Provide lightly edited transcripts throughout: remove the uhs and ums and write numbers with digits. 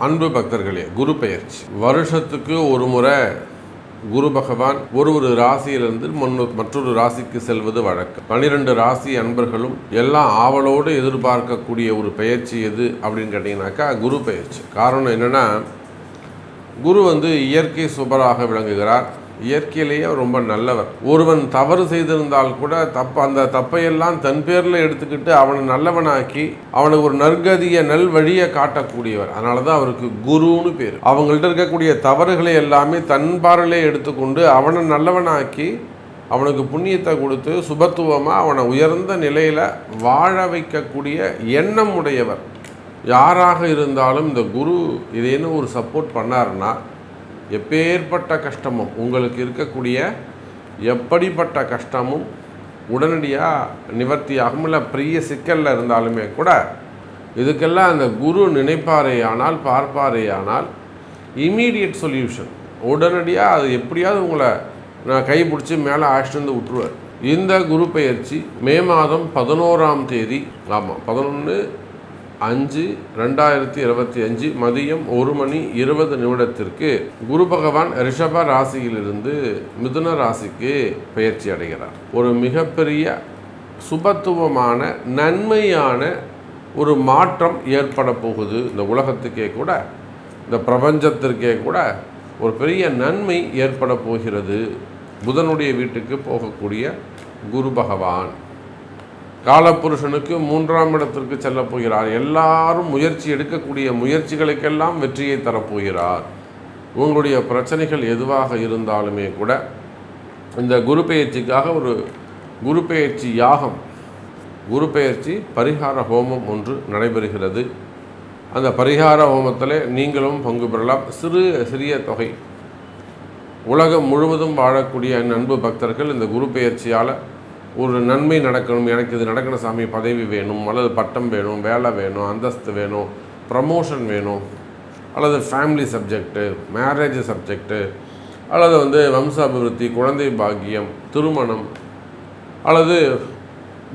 அன்பு பக்தர்களே, குரு பெயர்ச்சி வருஷத்துக்கு ஒரு முறை குரு பகவான் ஒரு ராசியிலிருந்து மற்றொரு ராசிக்கு செல்வது வழக்கம். 12 ராசி அன்பர்களும் எல்லாம் ஆவலோடு எதிர்பார்க்கக்கூடிய ஒரு பெயர்ச்சி எது அப்படின்னு கேட்டிங்கனாக்கா குரு பெயர்ச்சி. காரணம் என்னென்னா, குரு இயற்கை சுபராக விளங்குகிறார். இயற்கையிலேயே ரொம்ப நல்லவர். ஒருவன் தவறு செய்திருந்தால் கூட அந்த தப்பையெல்லாம் தன் பேரில் எடுத்துக்கிட்டு அவனை நல்லவனாக்கி அவனுக்கு ஒரு நற்கதியை நல்வழியை காட்டக்கூடியவர். அதனால தான் அவருக்கு குருன்னு பேர். அவங்கள்ட்ட இருக்கக்கூடிய தவறுகளை எல்லாமே தன் பார்வையிலே எடுத்துக்கொண்டு அவனை நல்லவனாக்கி அவனுக்கு புண்ணியத்தை கொடுத்து சுபத்துவமாக அவனை உயர்ந்த நிலையில் வாழ வைக்கக்கூடிய எண்ணம் உடையவர். யாராக இருந்தாலும் இந்த குரு இதேன்னு ஒரு சப்போர்ட் பண்ணாருன்னா எப்பேற்பட்ட கஷ்டமும் உங்களுக்கு இருக்கக்கூடிய எப்படிப்பட்ட கஷ்டமும் உடனடியாக நிவர்த்தியாகும். இல்லை பெரிய சிக்கலில் இருந்தாலுமே கூட இதுக்கெல்லாம் அந்த குரு நினைப்பாரேயானால் பார்ப்பாரேயானால் இமீடியட் சொல்யூஷன், உடனடியாக அது எப்படியாவது உங்களை நான் கைப்பிடிச்சி மேலே அழைச்சிட்டு விட்டுருவார். இந்த குரு பெயர்ச்சி மே மாதம் 11ஆம் தேதி, ஆமாம் 11/5/2025 மதியம் 1:20 குரு பகவான் ரிஷப ராசியிலிருந்து மிதுன ராசிக்கு பெயர்ச்சி அடைகிறார். ஒரு மிகப்பெரிய சுபத்துவமான நன்மையான ஒரு மாற்றம் ஏற்பட போகுது. இந்த உலகத்துக்கே கூட, இந்த பிரபஞ்சத்திற்கே கூட ஒரு பெரிய நன்மை ஏற்பட போகிறது. புதனுடைய வீட்டுக்கு போகக்கூடிய குரு பகவான் காலப்புருஷனுக்கு 3ஆம் இடத்திற்கு செல்ல போகிறார். எல்லாரும் முயற்சி எடுக்கக்கூடிய முயற்சிகளுக்கெல்லாம் வெற்றியை தரப்போகிறார். உங்களுடைய பிரச்சனைகள் எதுவாக இருந்தாலுமே கூட இந்த குரு பெயர்ச்சிக்காக ஒரு குரு பெயர்ச்சி யாகம், குரு பெயர்ச்சி பரிகார ஹோமம் ஒன்று நடைபெறுகிறது. அந்த பரிகார ஹோமத்தில் நீங்களும் பங்கு பெறலாம். சிறிய தொகை. உலகம் முழுவதும் வாழக்கூடிய அன்பு பக்தர்கள் இந்த குரு பெயர்ச்சியால் ஒரு நன்மை நடக்கணும், எனக்கு இது நடக்கணும் சாமி, பதவி வேணும், அல்லது பட்டம் வேணும், வேலை வேணும், அந்தஸ்து வேணும், ப்ரமோஷன் வேணும், அல்லது ஃபேமிலி சப்ஜெக்டு, மேரேஜ் சப்ஜெக்டு, அல்லது வம்சாபிவிருத்தி, குழந்தை பாக்கியம், திருமணம், அல்லது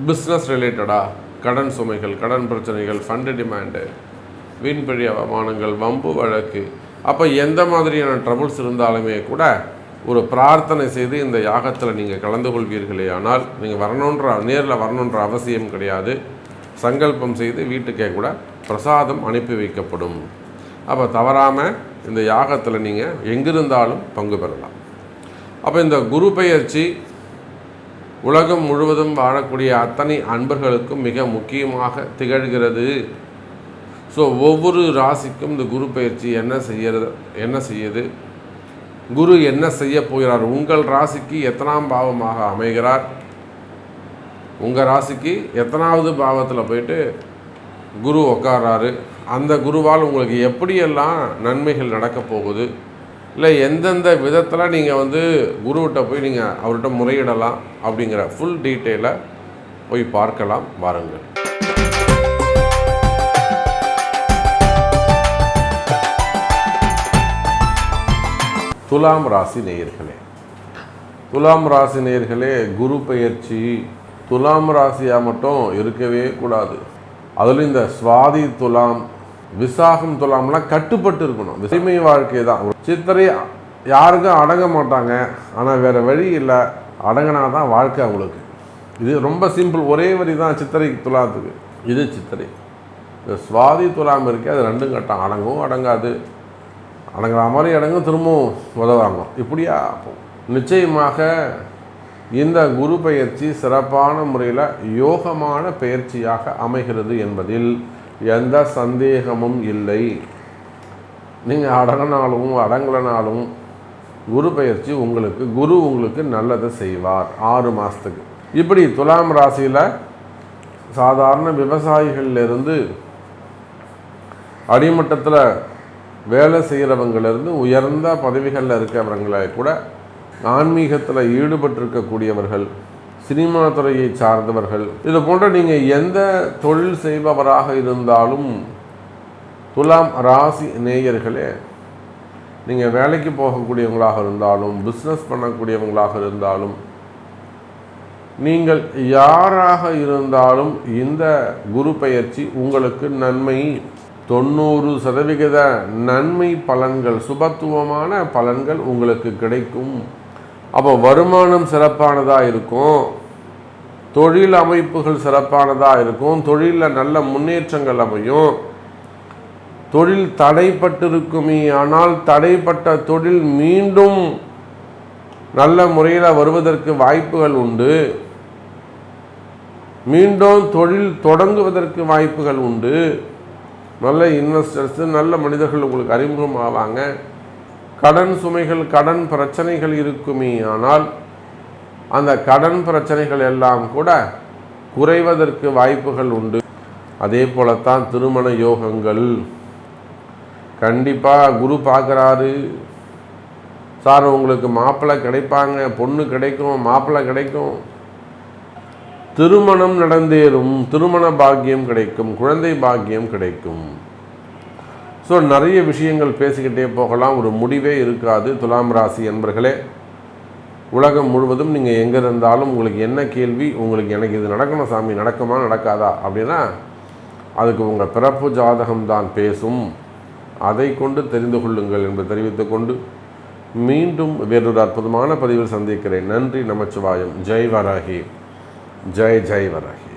பிஸ்னஸ் ரிலேட்டடாக கடன் சுமைகள், கடன் பிரச்சனைகள், ஃபண்டு டிமாண்டு, வீண்பழி அவமானங்கள், வம்பு வழக்கு, அப்போ எந்த மாதிரியான ட்ரபுள்ஸ் இருந்தாலுமே கூட ஒரு பிரார்த்தனை செய்து இந்த யாகத்தில் நீங்கள் கலந்து கொள்வீர்களே ஆனால் நீங்கள் நேரில் வரணுன்ற அவசியம் கிடையாது. சங்கல்பம் செய்து வீட்டுக்கே கூட பிரசாதம் அனுப்பி வைக்கப்படும். அப்போ தவறாமல் இந்த யாகத்தில் நீங்கள் எங்கிருந்தாலும் பங்கு பெறலாம். அப்போ இந்த குரு பெயர்ச்சி உலகம் முழுவதும் வாழக்கூடிய அத்தனை அன்பர்களுக்கும் மிக முக்கியமாக திகழ்கிறது. ஸோ ஒவ்வொரு ராசிக்கும் இந்த குரு பெயர்ச்சி என்ன செய்யுது, குரு என்ன செய்ய போகிறார், உங்கள் ராசிக்கு எத்தனாம் பாவமாக அமைகிறார், உங்கள் ராசிக்கு எத்தனாவது பாவத்தில் போயிட்டு குரு உட்காராரு, அந்த குருவால் உங்களுக்கு எப்படியெல்லாம் நன்மைகள் நடக்க போகுது, இல்லை எந்தெந்த விதத்தில் நீங்கள் குருவிட்ட போய் நீங்கள் அவர்கிட்ட முறையிடலாம் அப்படிங்கிற ஃபுல் டீட்டெயிலை போய் பார்க்கலாம். வாருங்கள். துலாம் ராசி நேயர்களே, குரு பெயர்ச்சி துலாம் ராசியாக மட்டும் இருக்கவே கூடாது. அதில் இந்த சுவாதி துலாம், விசாகம் துலாம்லாம் கட்டுப்பட்டு இருக்கணும். விசைமை வாழ்க்கை தான். சித்திரை யாருக்கும் அடங்க மாட்டாங்க, ஆனால் வேறு வழி இல்லை, அடங்கினா தான் வாழ்க்கை அவங்களுக்கு. இது ரொம்ப சிம்பிள், ஒரே வரி தான் சித்திரை துலாத்துக்கு. இது சித்திரை. இந்த சுவாதி துலாம் இருக்கே, அது 2 கட்டம், அடங்கும் அடங்காது, அடங்குற மாதிரி அடங்கும், திரும்பவும் உதவாங்க. இப்படியா நிச்சயமாக இந்த குரு பெயர்ச்சி சிறப்பான முறையில் யோகமான பெயர்ச்சியாக அமைகிறது என்பதில் எந்த சந்தேகமும் இல்லை. நீங்கள் அடங்கினாலும் அடங்கலனாலும் குரு பெயர்ச்சி குரு உங்களுக்கு நல்லதை செய்வார் 6 மாதத்துக்கு. இப்படி துலாம் ராசியில் சாதாரண விவசாயிகளிலிருந்து அடிமட்டத்தில் வேலை செய்கிறவங்களிருந்து உயர்ந்த பதவிகளில் இருக்கிறவங்களை கூட, ஆன்மீகத்தில் ஈடுபட்டிருக்கக்கூடியவர்கள், சினிமா துறையை சார்ந்தவர்கள், இது போன்ற நீங்கள் எந்த தொழில் செய்பவராக இருந்தாலும் துலாம் ராசி நேயர்களே, நீங்கள் வேலைக்கு போகக்கூடியவங்களாக இருந்தாலும், பிஸ்னஸ் பண்ணக்கூடியவங்களாக இருந்தாலும், நீங்கள் யாராக இருந்தாலும் இந்த குரு பெயர்ச்சி உங்களுக்கு நன்மை 90% நன்மை பலன்கள், சுபத்துவமான பலன்கள் உங்களுக்கு கிடைக்கும். அப்போ வருமானம் சிறப்பானதாக இருக்கும், தொழில் அமைப்புகள் சிறப்பானதாக இருக்கும், தொழிலில் நல்ல முன்னேற்றங்கள் அமையும். தொழில் தடைப்பட்டிருக்குமே, ஆனால் தடைப்பட்ட தொழில் மீண்டும் நல்ல முறையில் வருவதற்கு வாய்ப்புகள் உண்டு. மீண்டும் தொழில் தொடங்குவதற்கு வாய்ப்புகள் உண்டு. நல்ல இன்வெஸ்டர்ஸு, நல்ல மனிதர்கள் உங்களுக்கு அறிமுகம் ஆவாங்க. கடன் சுமைகள், கடன் பிரச்சனைகள் இருக்குமே, ஆனால் அந்த கடன் பிரச்சனைகள் எல்லாம் கூட குறைவதற்கு வாய்ப்புகள் உண்டு. அதே போலத்தான் திருமண யோகங்கள். கண்டிப்பாக குரு பார்க்குறாரு, சார் உங்களுக்கு மாப்பிள்ளை கிடைப்பாங்க, பொண்ணு கிடைக்கும், மாப்பிள்ளை கிடைக்கும், திருமணம் நடந்தேறும், திருமண பாக்கியம் கிடைக்கும், குழந்தை பாக்கியம் கிடைக்கும். ஸோ நிறைய விஷயங்கள் பேசிக்கிட்டே போகலாம், ஒரு முடிவே இருக்காது. துலாம் ராசி என்பர்களே, உலகம் முழுவதும் நீங்கள் எங்கே இருந்தாலும் உங்களுக்கு என்ன கேள்வி, உங்களுக்கு எனக்கு இது நடக்கணும் சாமி, நடக்குமா நடக்காதா அப்படின்னா அதுக்கு உங்கள் பிறப்பு ஜாதகம் தான் பேசும். அதை கொண்டு தெரிந்து கொள்ளுங்கள் என்று தெரிவித்து கொண்டு மீண்டும் வேறொரு அற்புதமான பதிவில் சந்திக்கிறேன். நன்றி, நமச்சிவாயம். ஜெய் வராகி, ஜெய் ஜெய் வராகி.